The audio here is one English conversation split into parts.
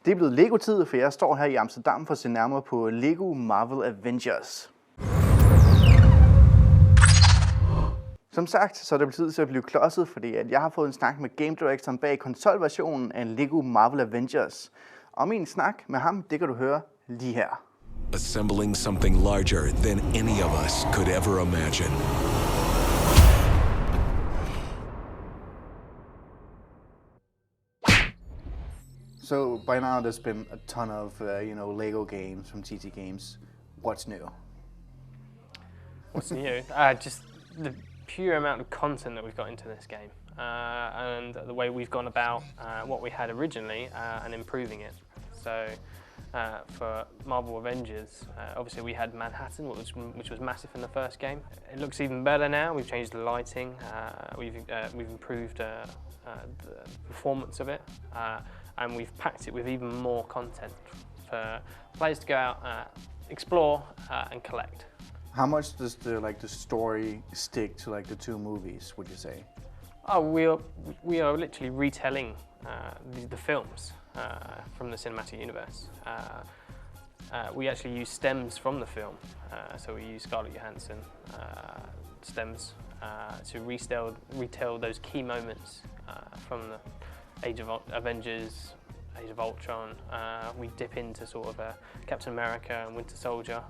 Det er blevet Lego-tid, for jeg står her i Amsterdam for at se nærmere på Lego Marvel Avengers. Som sagt, så er det tid til at blive klodset, fordi jeg har fået en snak med game directoren bag konsolversionen af Lego Marvel Avengers. Og min snak med ham, det kan du høre lige her. Assembling something larger than any of us could ever imagine. So by now there's been a ton of Lego games from TT Games. What's new? What's new? Just the pure amount of content that we've got into this game, and the way we've gone about what we had originally and improving it. So for Marvel Avengers, obviously we had Manhattan, which was massive in the first game. It looks even better now. We've changed the lighting. We've improved the performance of it. And we've packed it with even more content for players to go out, explore, and collect. How much does the story stick to the two movies, would you say? Oh, we are literally retelling the films from the cinematic universe. We actually use stems from the film, so we use Scarlett Johansson stems to retell those key moments from the Age of Avengers, Age of Ultron. We dip into sort of Captain America and Winter Soldier,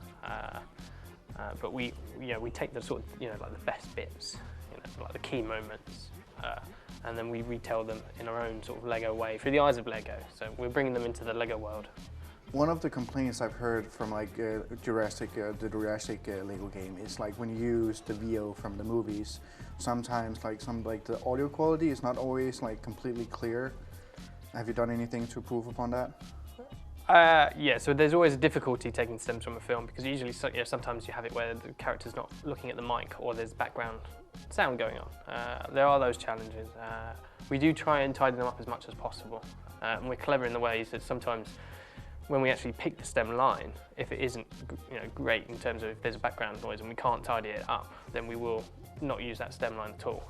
but we take the sort of like the best bits, like the key moments, and then we retell them in our own sort of Lego way through the eyes of Lego. So we're bringing them into the Lego world. One of the complaints I've heard from the Jurassic Lego game is when you use the VO from the movies, sometimes the audio quality is not always completely clear. Have you done anything to improve upon that? Yeah, so there's always a difficulty taking stems from a film because usually sometimes you have it where the character's not looking at the mic or there's background sound going on. There are those challenges. We do try and tidy them up as much as possible, and we're clever in the ways that sometimes when we actually pick the stem line, if it isn't great in terms of if there's a background noise and we can't tidy it up, then we will not use that stem line at all.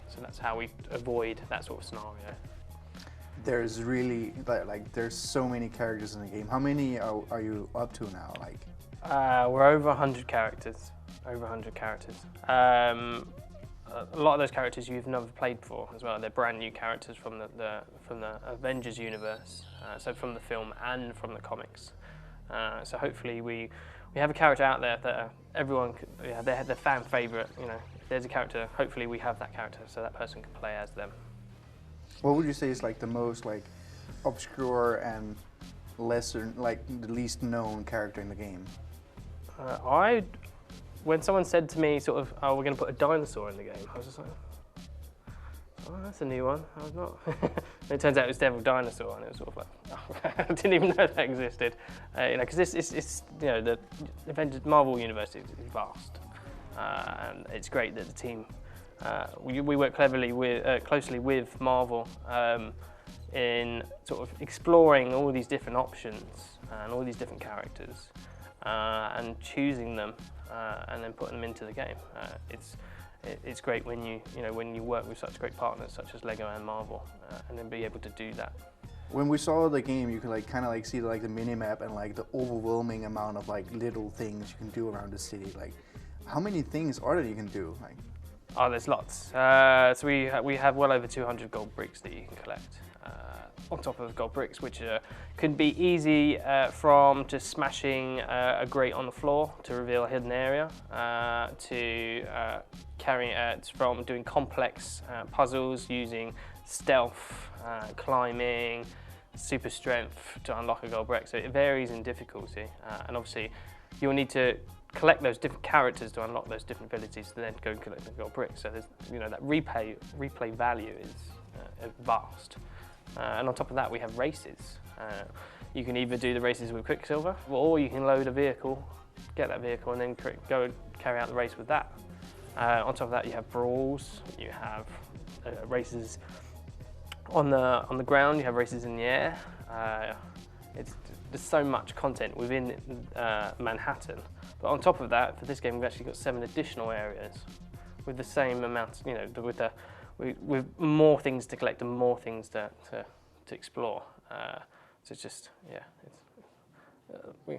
So that's how we avoid that sort of scenario. There's really there's so many characters in the game. How many are you up to now? We're over 100 characters. Over 100 characters. A lot of those characters you've never played before as well. They're brand new characters from the Avengers universe, so from the film and from the comics. So hopefully we have a character out there that everyone, they're fan favourite. If there's a character, hopefully we have that character so that person can play as them. What would you say is the most obscure and lesser, the least known character in the game? When someone said to me sort of, oh, we're going to put a dinosaur in the game, I was just like, oh, that's a new one. I was not. It turns out it was Devil Dinosaur, and it was sort of like, oh, I didn't even know that existed. Because it's the Avengers Marvel universe is vast, and it's great that the team we work closely with Marvel in sort of exploring all these different options and all these different characters and choosing them and then putting them into the game. It's great when you work with such great partners such as Lego and Marvel and then be able to do that. When we saw the game, you could kind of see the mini map and the overwhelming amount of little things you can do around the city. How many things are there you can do? Oh, there's lots. So we have well over 200 gold bricks that you can collect. On top of gold bricks, which could be easy from just smashing a grate on the floor to reveal a hidden area, to from doing complex puzzles using stealth, climbing, super strength to unlock a gold brick. So it varies in difficulty, and obviously you'll need to collect those different characters to unlock those different abilities to then go and collect the gold bricks. So there's that replay value is vast. And on top of that, we have races. You can either do the races with Quicksilver, or you can load a vehicle, get that vehicle, and then go and carry out the race with that. On top of that, you have brawls. You have races on the ground. You have races in the air. There's so much content within Manhattan. But on top of that, for this game, we've actually got 7 additional areas with the same amount, with more things to collect and more things to explore. So it's just, yeah,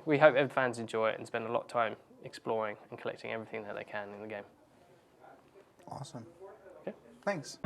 we hope fans enjoy it and spend a lot of time exploring and collecting everything that they can in the game. Awesome. Okay. Thanks.